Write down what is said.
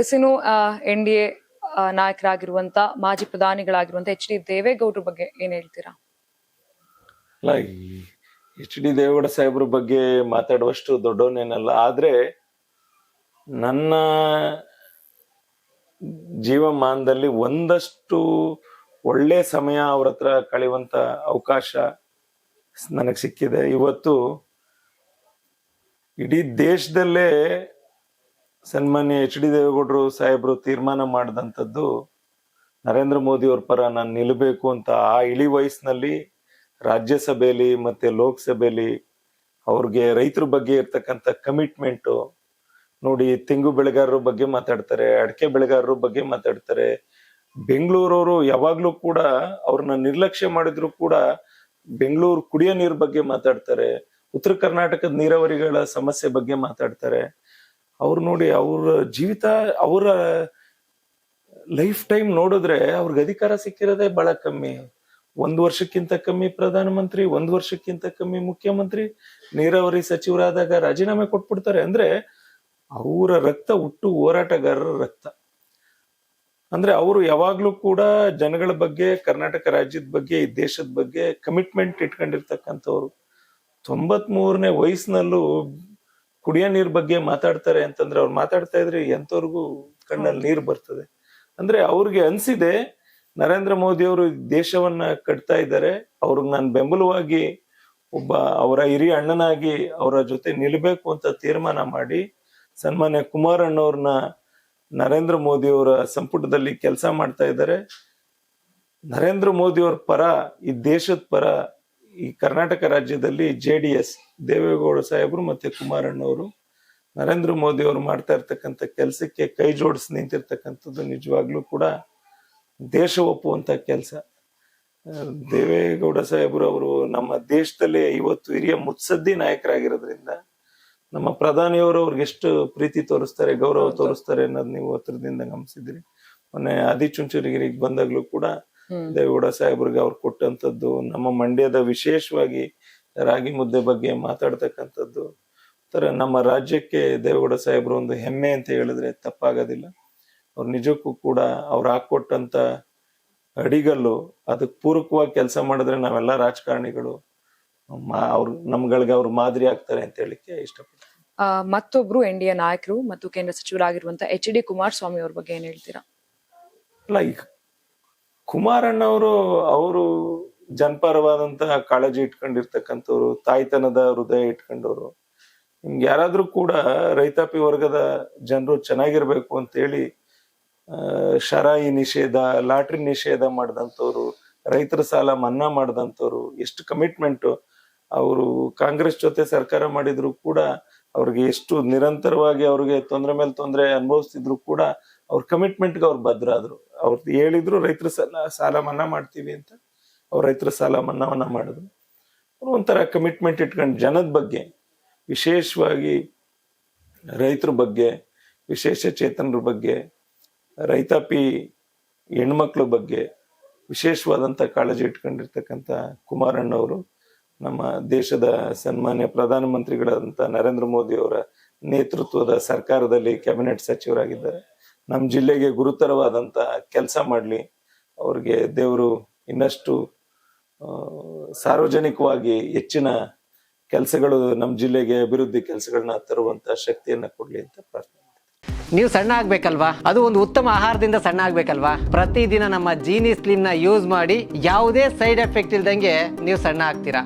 ಇನ್ನು NDA ನಾಯಕರಾಗಿರುವಂತ ಮಾಜಿ ಪ್ರಧಾನಿಗಳಾಗಿರುವಂತ HD ದೇವೇಗೌಡರ ಬಗ್ಗೆ ಏನ್ ಹೇಳ್ತೀರಾ? ಅಲ್ಲ, ಈ HD ದೇವೇಗೌಡ ಸಾಹೇಬ್ರ ಬಗ್ಗೆ ಮಾತಾಡುವಷ್ಟು ದೊಡ್ಡವನೇನಲ್ಲ. ಆದ್ರೆ ನನ್ನ ಜೀವಮಾನದಲ್ಲಿ ಒಂದಷ್ಟು ಒಳ್ಳೆ ಸಮಯ ಅವ್ರ ಹತ್ರ ಕಳೆಯುವಂತ ಅವಕಾಶ ನನಗೆ ಸಿಕ್ಕಿದೆ. ಇವತ್ತು ಇಡೀ ದೇಶದಲ್ಲೇ ಸನ್ಮಾನ್ಯ HD ದೇವೇಗೌಡರು ಸಾಹೇಬ್ರು ತೀರ್ಮಾನ ಮಾಡಿದಂಥದ್ದು ನರೇಂದ್ರ ಮೋದಿ ಅವ್ರ ಪರ ನಾನು ನಿಲ್ಲಬೇಕು ಅಂತ. ಆ ಇಳಿ ವಯಸ್ಸಿನಲ್ಲಿ ರಾಜ್ಯಸಭೆಯಲ್ಲಿ ಮತ್ತೆ ಲೋಕಸಭೆಯಲ್ಲಿ ಅವ್ರಿಗೆ ರೈತರ ಬಗ್ಗೆ ಇರ್ತಕ್ಕಂಥ ಕಮಿಟ್ಮೆಂಟು ನೋಡಿ. ತೆಂಗು ಬೆಳೆಗಾರರ ಬಗ್ಗೆ ಮಾತಾಡ್ತಾರೆ, ಅಡಕೆ ಬೆಳೆಗಾರರ ಬಗ್ಗೆ ಮಾತಾಡ್ತಾರೆ. ಬೆಂಗಳೂರವರು ಯಾವಾಗ್ಲೂ ಕೂಡ ಅವ್ರನ್ನ ನಿರ್ಲಕ್ಷ್ಯ ಮಾಡಿದ್ರು ಕೂಡ ಬೆಂಗಳೂರು ಕುಡಿಯೋ ನೀರ್ ಬಗ್ಗೆ ಮಾತಾಡ್ತಾರೆ, ಉತ್ತರ ಕರ್ನಾಟಕದ ನೀರಾವರಿಗಳ ಸಮಸ್ಯೆ ಬಗ್ಗೆ ಮಾತಾಡ್ತಾರೆ. ಅವ್ರು ನೋಡಿ, ಅವ್ರ ಜೀವಿತ, ಅವರ ಲೈಫ್ ಟೈಮ್ ನೋಡಿದ್ರೆ ಅವ್ರಿಗೆ ಅಧಿಕಾರ ಸಿಕ್ಕಿರೋದೇ ಬಹಳ ಕಮ್ಮಿ. 1 ವರ್ಷಕ್ಕಿಂತ ಕಮ್ಮಿ ಪ್ರಧಾನಮಂತ್ರಿ, 1 ವರ್ಷಕ್ಕಿಂತ ಕಮ್ಮಿ ಮುಖ್ಯಮಂತ್ರಿ, ನೀರಾವರಿ ಸಚಿವರಾದಾಗ ರಾಜೀನಾಮೆ ಕೊಟ್ಬಿಡ್ತಾರೆ. ಅಂದ್ರೆ ಅವರ ರಕ್ತ ಹುಟ್ಟು ಹೋರಾಟಗಾರರ ರಕ್ತ. ಅಂದ್ರೆ ಅವರು ಯಾವಾಗ್ಲೂ ಕೂಡ ಜನಗಳ ಬಗ್ಗೆ, ಕರ್ನಾಟಕ ರಾಜ್ಯದ ಬಗ್ಗೆ, ಈ ದೇಶದ ಬಗ್ಗೆ ಕಮಿಟ್ಮೆಂಟ್ ಇಟ್ಕೊಂಡಿರ್ತಕ್ಕಂಥವ್ರು. 93ನೇ ವಯಸ್ಸಿನಲ್ಲೂ ಕುಡಿಯೋ ನೀರ್ ಬಗ್ಗೆ ಮಾತಾಡ್ತಾರೆ ಅಂತಂದ್ರೆ ಅವ್ರು ಮಾತಾಡ್ತಾ ಇದ್ರೆ ಎಂತವ್ರಿಗೂ ಕಣ್ಣಲ್ಲಿ ನೀರು ಬರ್ತದೆ. ಅಂದ್ರೆ ಅವ್ರಿಗೆ ಅನ್ಸಿದೆ ನರೇಂದ್ರ ಮೋದಿ ಅವರು ದೇಶವನ್ನ ಕಟ್ತಾ ಇದ್ದಾರೆ, ಅವ್ರಿಗೆ ನಾನು ಬೆಂಬಲವಾಗಿ ಒಬ್ಬ ಅವರ ಹಿರಿಯ ಅಣ್ಣನಾಗಿ ಅವರ ಜೊತೆ ನಿಲ್ಬೇಕು ಅಂತ ತೀರ್ಮಾನ ಮಾಡಿ ಸನ್ಮಾನ್ಯ ಕುಮಾರಣ್ಣವ್ರನ್ನ ನರೇಂದ್ರ ಮೋದಿ ಅವರ ಸಂಪುಟದಲ್ಲಿ ಕೆಲಸ ಮಾಡ್ತಾ ಇದ್ದಾರೆ. ನರೇಂದ್ರ ಮೋದಿ ಅವ್ರ ಪರ, ಈ ದೇಶದ ಪರ, ಈ ಕರ್ನಾಟಕ ರಾಜ್ಯದಲ್ಲಿ JDS ದೇವೇಗೌಡ ಸಾಹೇಬ್ರು ಮತ್ತೆ ಕುಮಾರಣ್ಣವರು ನರೇಂದ್ರ ಮೋದಿ ಅವರು ಮಾಡ್ತಾ ಇರ್ತಕ್ಕಂಥ ಕೆಲಸಕ್ಕೆ ಕೈ ಜೋಡಿಸಿ ನಿಂತಿರ್ತಕ್ಕಂಥದ್ದು ನಿಜವಾಗ್ಲೂ ಕೂಡ ದೇಶ ಒಪ್ಪುವಂತ ಕೆಲಸ. ದೇವೇಗೌಡ ಸಾಹೇಬ್ರು ಅವರು ನಮ್ಮ ದೇಶದಲ್ಲಿ ಇವತ್ತು ಹಿರಿಯ ಮುತ್ಸದ್ದಿ ನಾಯಕರಾಗಿರೋದ್ರಿಂದ ನಮ್ಮ ಪ್ರಧಾನಿಯವರು ಅವ್ರಿಗೆ ಎಷ್ಟು ಪ್ರೀತಿ ತೋರಿಸ್ತಾರೆ, ಗೌರವ ತೋರಿಸ್ತಾರೆ ಅನ್ನೋದು ನೀವು ಹತ್ರದಿಂದ ಗಮನಿಸಿದ್ರಿ. ಮೊನ್ನೆ ಆದಿಚುಂಚನಗಿರಿಗೆ ಬಂದಾಗ್ಲೂ ಕೂಡ ದೇವೇಗೌಡ ಸಾಹೇಬ್ರಿಗೆ ಅವ್ರು ಕೊಟ್ಟಂತದ್ದು, ನಮ್ಮ ಮಂಡ್ಯದ ವಿಶೇಷವಾಗಿ ರಾಗಿ ಮುದ್ದೆ ಬಗ್ಗೆ ಮಾತಾಡ್ತಕ್ಕಂಥದ್ದು, ತರ ನಮ್ಮ ರಾಜ್ಯಕ್ಕೆ ದೇವೇಗೌಡ ಸಾಹೇಬ್ರು ಒಂದು ಹೆಮ್ಮೆ ಅಂತ ಹೇಳಿದ್ರೆ ತಪ್ಪಾಗೋದಿಲ್ಲ. ಅವ್ರು ನಿಜಕ್ಕೂ ಕೂಡ ಅವ್ರು ಹಾಕೊಟ್ಟಂತ ಅಡಿಗಲ್ಲು, ಅದಕ್ಕೆ ಪೂರಕವಾಗಿ ಕೆಲಸ ಮಾಡಿದ್ರೆ ನಾವೆಲ್ಲ ರಾಜಕಾರಣಿಗಳು ನಮ್ಗಳಿಗೆ ಅವ್ರು ಮಾದರಿ ಆಗ್ತಾರೆ ಅಂತ ಹೇಳಿಕ್ಕೆ ಇಷ್ಟಪಡ್ತೀನಿ. ಮತ್ತೊಬ್ರು NDA ನಾಯಕರು ಮತ್ತು ಕೇಂದ್ರ ಸಚಿವರಾಗಿರುವಂತ HD ಕುಮಾರಸ್ವಾಮಿ ಅವ್ರ ಬಗ್ಗೆ ಏನ್ ಹೇಳ್ತೀರಾ? ಅಲ್ಲ, ಈಗ ಕುಮಾರಣ್ಣವರು ಅವರು ಜನಪರವಾದಂತಹ ಕಾಳಜಿ ಇಟ್ಕೊಂಡಿರ್ತಕ್ಕಂಥವ್ರು, ತಾಯ್ತನದ ಹೃದಯ ಇಟ್ಕೊಂಡವ್ರು. ನಿಮ್ಗೆ ಯಾರಾದ್ರೂ ಕೂಡ ರೈತಾಪಿ ವರ್ಗದ ಜನರು ಚೆನ್ನಾಗಿರ್ಬೇಕು ಅಂತ ಹೇಳಿ ಶರಾಯಿ ನಿಷೇಧ, ಲಾಟ್ರಿ ನಿಷೇಧ ಮಾಡಿದಂಥವ್ರು, ರೈತರ ಸಾಲ ಮನ್ನಾ ಮಾಡಿದಂಥವ್ರು, ಎಷ್ಟು ಕಮಿಟ್ಮೆಂಟ್. ಅವರು ಕಾಂಗ್ರೆಸ್ ಜೊತೆ ಸರ್ಕಾರ ಮಾಡಿದ್ರು ಕೂಡ ಅವ್ರಿಗೆ ಎಷ್ಟು ನಿರಂತರವಾಗಿ ಅವ್ರಿಗೆ ತೊಂದರೆ ಮೇಲೆ ತೊಂದರೆ ಅನುಭವಿಸ್ತಿದ್ರು ಕೂಡ ಅವ್ರ ಕಮಿಟ್ಮೆಂಟ್ಗೆ ಅವ್ರು ಭದ್ರ ಆದ್ರು. ಅವ್ರು ಹೇಳಿದ್ರು ರೈತರ ಸಾಲ ಮನ್ನಾ ಮಾಡ್ತೀವಿ ಅಂತ, ಅವ್ರ ರೈತರ ಸಾಲ ಮನ್ನಾವನ್ನ ಮಾಡಿದ್ರು. ಅವ್ರು ಒಂಥರ ಕಮಿಟ್ಮೆಂಟ್ ಇಟ್ಕೊಂಡು ಜನದ ಬಗ್ಗೆ, ವಿಶೇಷವಾಗಿ ರೈತರ ಬಗ್ಗೆ, ವಿಶೇಷ ಚೇತನರ ಬಗ್ಗೆ, ರೈತಾಪಿ ಹೆಣ್ಮಕ್ಳ ಬಗ್ಗೆ ವಿಶೇಷವಾದಂತ ಕಾಳಜಿ ಇಟ್ಕೊಂಡಿರ್ತಕ್ಕಂಥ ಕುಮಾರಣ್ಣವರು ನಮ್ಮ ದೇಶದ ಸನ್ಮಾನ್ಯ ಪ್ರಧಾನಮಂತ್ರಿಗಳಾದಂಥ ನರೇಂದ್ರ ಮೋದಿ ಅವರ ನೇತೃತ್ವದ ಸರ್ಕಾರದಲ್ಲಿ ಕ್ಯಾಬಿನೆಟ್ ಸಚಿವರಾಗಿದ್ದಾರೆ. ನಮ್ಮ ಜಿಲ್ಲೆಗೆ ಗುರುತರವಾದಂತ ಕೆಲಸ ಮಾಡ್ಲಿ, ಅವ್ರಿಗೆ ದೇವರು ಇನ್ನಷ್ಟು ಸಾರ್ವಜನಿಕವಾಗಿ ಹೆಚ್ಚಿನ ಕೆಲಸಗಳು ನಮ್ಮ ಜಿಲ್ಲೆಗೆ, ಅಭಿವೃದ್ಧಿ ಕೆಲಸಗಳನ್ನ ತರುವಂತ ಶಕ್ತಿಯನ್ನ ಕೊಡ್ಲಿ ಅಂತ ಪ್ರಾರ್ಥನೆ. ನೀವು ಸಣ್ಣ ಆಗ್ಬೇಕಲ್ವಾ? ಅದು ಒಂದು ಉತ್ತಮ ಆಹಾರದಿಂದ ಸಣ್ಣ ಆಗ್ಬೇಕಲ್ವಾ? ಪ್ರತಿದಿನ ನಮ್ಮ ಜೀನಿ ಸ್ಲಿಮ್ ನ ಯೂಸ್ ಮಾಡಿ ಯಾವುದೇ ಸೈಡ್ ಎಫೆಕ್ಟ್ ಇಲ್ದಂಗೆ ನೀವು ಸಣ್ಣ ಆಗ್ತೀರಾ.